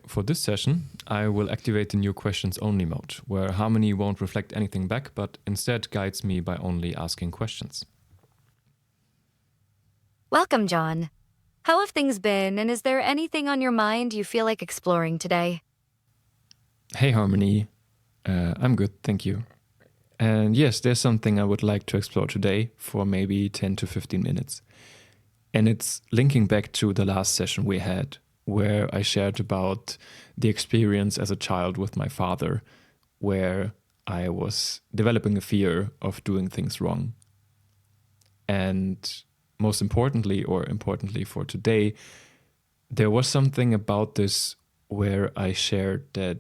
For this session, I will activate the new questions only mode, where Harmony won't reflect anything back, but instead guides me by only asking questions. Welcome, John. How have things been, and is there anything on your mind you feel like exploring today? Hey Harmony, I'm good, thank you. And yes, there's something I would like to explore today for maybe 10 to 15 minutes. And it's linking back to the last session we had, where I shared about the experience as a child with my father, where I was developing a fear of doing things wrong. And most importantly, or importantly for today, there was something about this where I shared that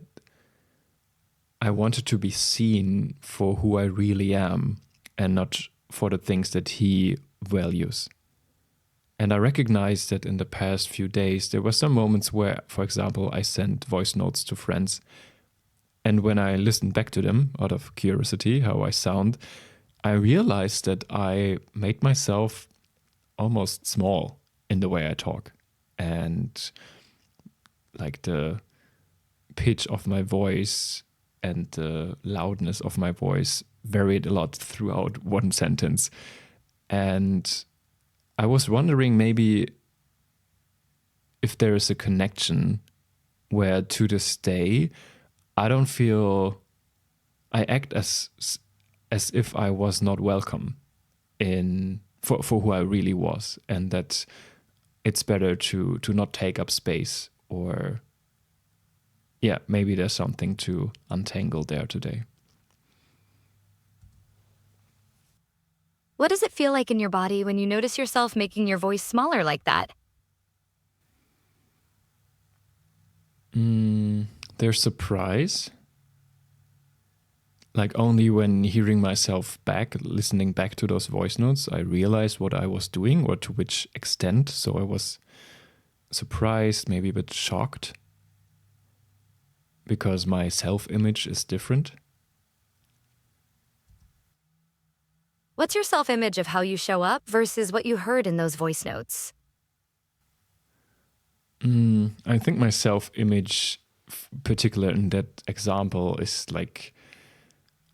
I wanted to be seen for who I really am and not for the things that he values. And I recognized that in the past few days, there were some moments where, for example, I sent voice notes to friends. And when I listened back to them out of curiosity, how I sound, I realized that I made myself almost small in the way I talk. And like the pitch of my voice and the loudness of my voice varied a lot throughout one sentence. And I was wondering maybe if there is a connection where to this day I don't feel I act as if I was not welcome for who I really was, and that it's better to not take up space, or yeah, maybe there's something to untangle there today. What does it feel like in your body when you notice yourself making your voice smaller like that? There's surprise. Like only when hearing myself back, listening back to those voice notes, I realized what I was doing or to which extent. So I was surprised, maybe a bit shocked, because my self-image is different. What's your self-image of how you show up versus what you heard in those voice notes? I think my self-image, particular in that example, is like,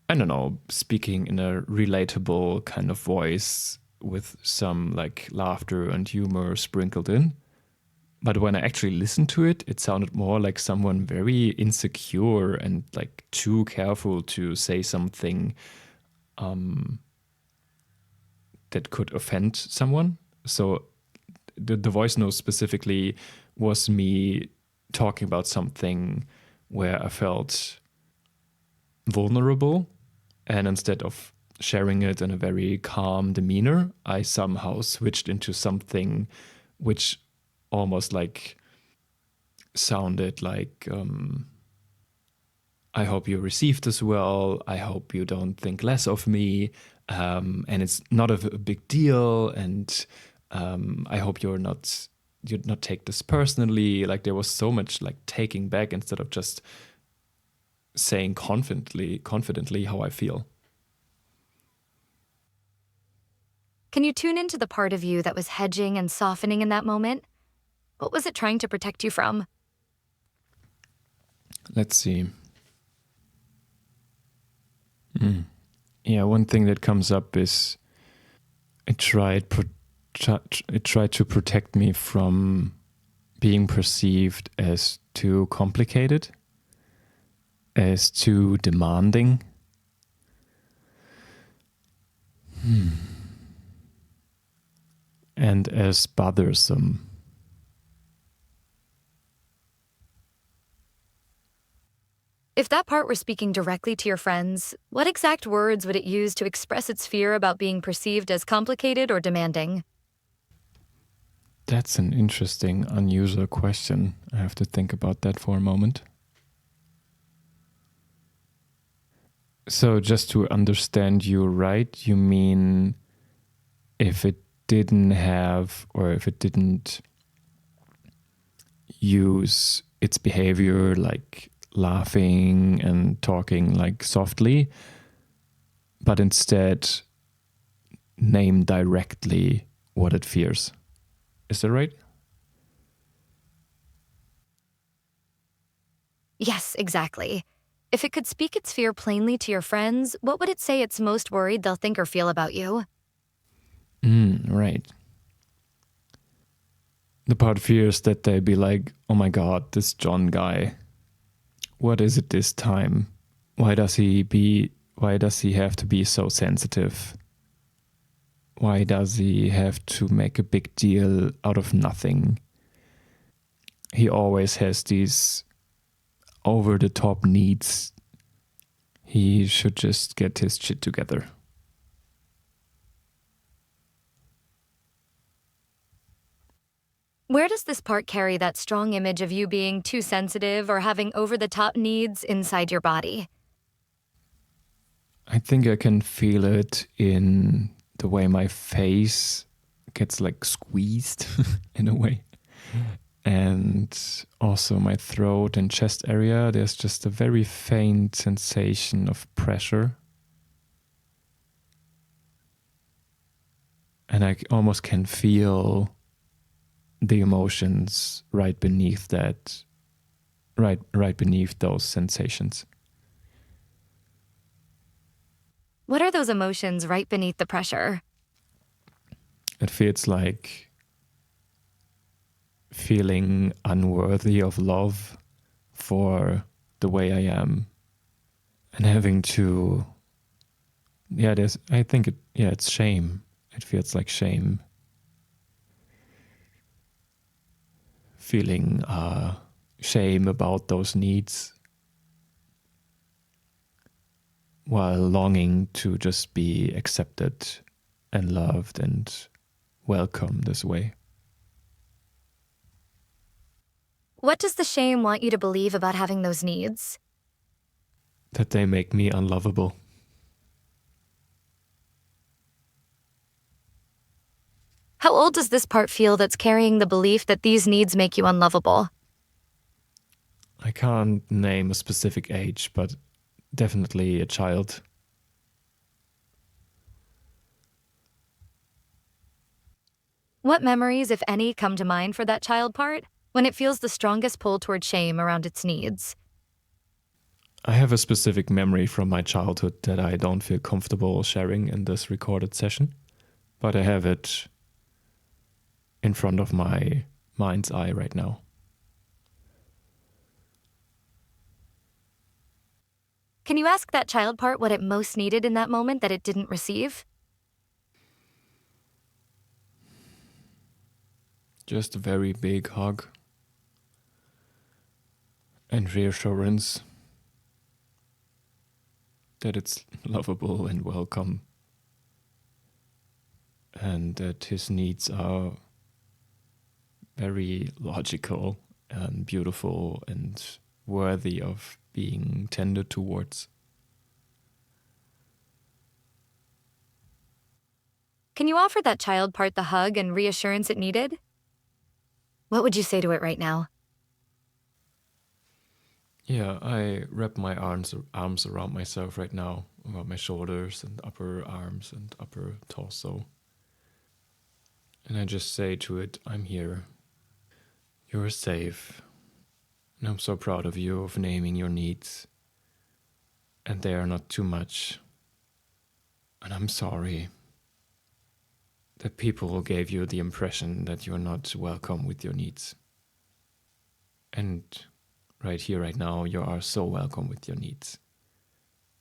I don't know, speaking in a relatable kind of voice with some like laughter and humor sprinkled in. But when I actually listened to it, it sounded more like someone very insecure and like too careful to say something that could offend someone. So the voice note specifically was me talking about something where I felt vulnerable, and instead of sharing it in a very calm demeanor, I somehow switched into something which almost like sounded like, I hope you receive this well, I hope you don't think less of me, and it's not a big deal, and I hope you'd not take this personally. Like there was so much like taking back instead of just saying confidently how I feel. Can you tune into the part of you that was hedging and softening in that moment? What was it trying to protect you from? Let's see. Yeah, one thing that comes up is it tried to protect me from being perceived as too complicated, as too demanding. And as bothersome. If that part were speaking directly to your friends, what exact words would it use to express its fear about being perceived as complicated or demanding? That's an interesting, unusual question. I have to think about that for a moment. So just to understand you right, you mean if it didn't have, or if it didn't use its behavior like laughing and talking like softly, but instead name directly what it fears. Is that right? Yes, exactly. If it could speak its fear plainly to your friends, what would it say it's most worried they'll think or feel about you? Right. The part fears that they be like, oh my god, this John guy. What is it this time? Why does he have to be so sensitive? Why does he have to make a big deal out of nothing? He always has these over the top needs. He should just get his shit together. Where does this part carry that strong image of you being too sensitive or having over the top needs inside your body? I think I can feel it in the way my face gets like squeezed in a way. And also my throat and chest area, there's just a very faint sensation of pressure. And I almost can feel the emotions right beneath that, right beneath those sensations. What are those emotions right beneath the pressure? It feels like feeling unworthy of love for the way I am, and having to, it's shame. It feels like shame. Feeling shame about those needs while longing to just be accepted and loved and welcome this way. What does the shame want you to believe about having those needs? That they make me unlovable. How old does this part feel that's carrying the belief that these needs make you unlovable? I can't name a specific age, but definitely a child. What memories, if any, come to mind for that child part when it feels the strongest pull toward shame around its needs? I have a specific memory from my childhood that I don't feel comfortable sharing in this recorded session, but I have it in front of my mind's eye right now. Can you ask that child part what it most needed in that moment that it didn't receive? Just a very big hug and reassurance that it's lovable and welcome, and that his needs are very logical and beautiful and worthy of being tended towards. Can you offer that child part the hug and reassurance it needed? What would you say to it right now? Yeah, I wrap my arms around myself right now, around my shoulders and upper arms and upper torso. And I just say to it, I'm here. You're safe. And I'm so proud of you of naming your needs. And they are not too much. And I'm sorry that people gave you the impression that you're not welcome with your needs. And right here, right now, you are so welcome with your needs.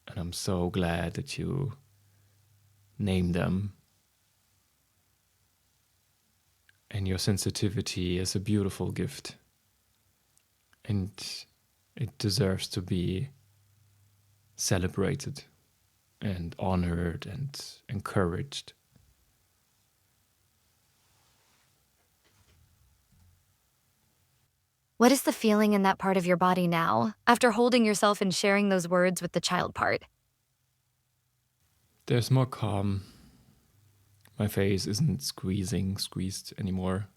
And I'm so glad that you name them. And your sensitivity is a beautiful gift. And it deserves to be celebrated and honored and encouraged. What is the feeling in that part of your body now, after holding yourself and sharing those words with the child part? There's more calm. My face isn't squeezed anymore.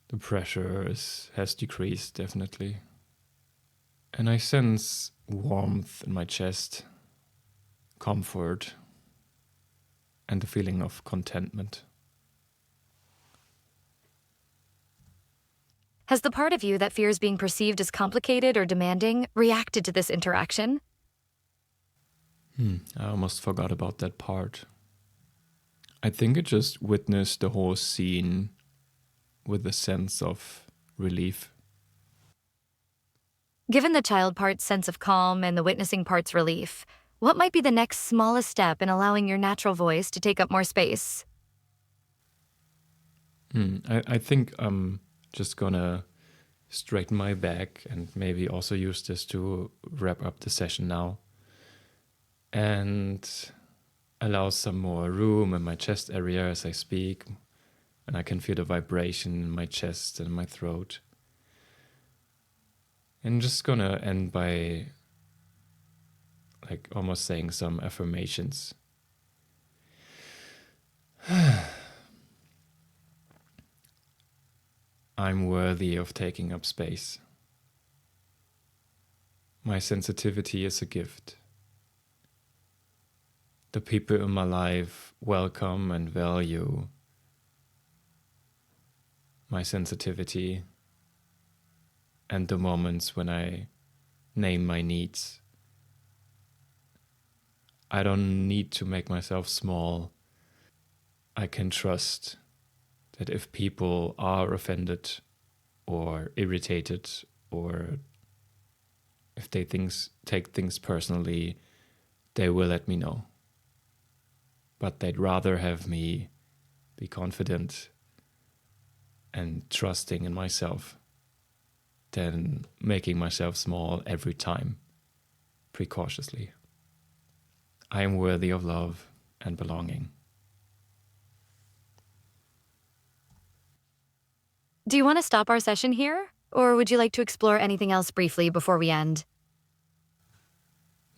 The pressure has decreased, definitely. And I sense warmth in my chest, comfort, and the feeling of contentment. Has the part of you that fears being perceived as complicated or demanding reacted to this interaction? I almost forgot about that part. I think it just witnessed the whole scene with a sense of relief. Given the child part's sense of calm and the witnessing part's relief, what might be the next smallest step in allowing your natural voice to take up more space? I think I'm just gonna straighten my back and maybe also use this to wrap up the session now and allow some more room in my chest area as I speak, and I can feel the vibration in my chest and my throat. And just gonna end by almost saying some affirmations. I'm worthy of taking up space. My sensitivity is a gift. The people in my life welcome and value my sensitivity and the moments when I name my needs. I don't need to make myself small. I can trust that if people are offended or irritated, or if they take things personally, they will let me know. But they'd rather have me be confident and trusting in myself than making myself small every time, precautiously. I am worthy of love and belonging. Do you want to stop our session here, or would you like to explore anything else briefly before we end?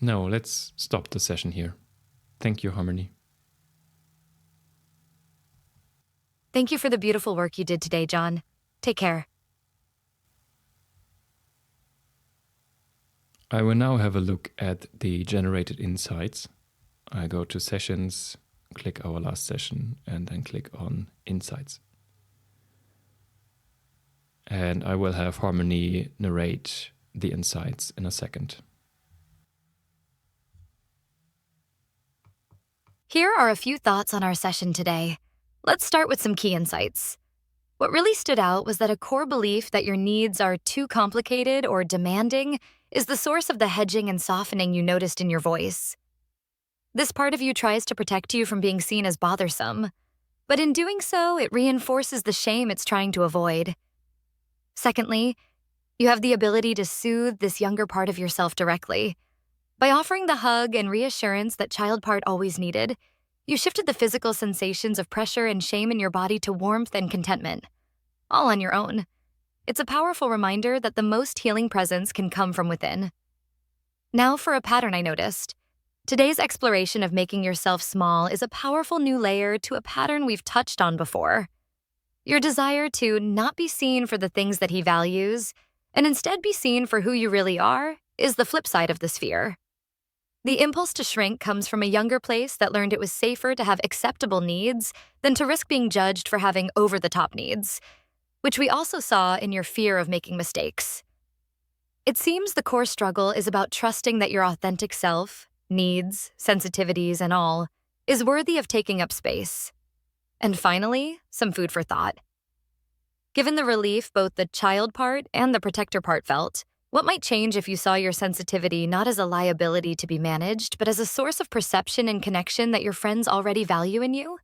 No, let's stop the session here. Thank you, Harmony. Thank you for the beautiful work you did today, John. Take care. I will now have a look at the generated insights. I go to Sessions, click our last session, and then click on Insights. And I will have Harmony narrate the insights in a second. Here are a few thoughts on our session today. Let's start with some key insights. What really stood out was that a core belief that your needs are too complicated or demanding is the source of the hedging and softening you noticed in your voice. This part of you tries to protect you from being seen as bothersome, but in doing so, it reinforces the shame it's trying to avoid. Secondly, you have the ability to soothe this younger part of yourself directly. By offering the hug and reassurance that child part always needed, you shifted the physical sensations of pressure and shame in your body to warmth and contentment, all on your own. It's a powerful reminder that the most healing presence can come from within. Now for a pattern I noticed. Today's exploration of making yourself small is a powerful new layer to a pattern we've touched on before. Your desire to not be seen for the things that he values, and instead be seen for who you really are, is the flip side of this fear. The impulse to shrink comes from a younger place that learned it was safer to have acceptable needs than to risk being judged for having over-the-top needs, which we also saw in your fear of making mistakes. It seems the core struggle is about trusting that your authentic self, needs, sensitivities, and all, is worthy of taking up space. And finally, some food for thought. Given the relief both the child part and the protector part felt, what might change if you saw your sensitivity not as a liability to be managed, but as a source of perception and connection that your friends already value in you?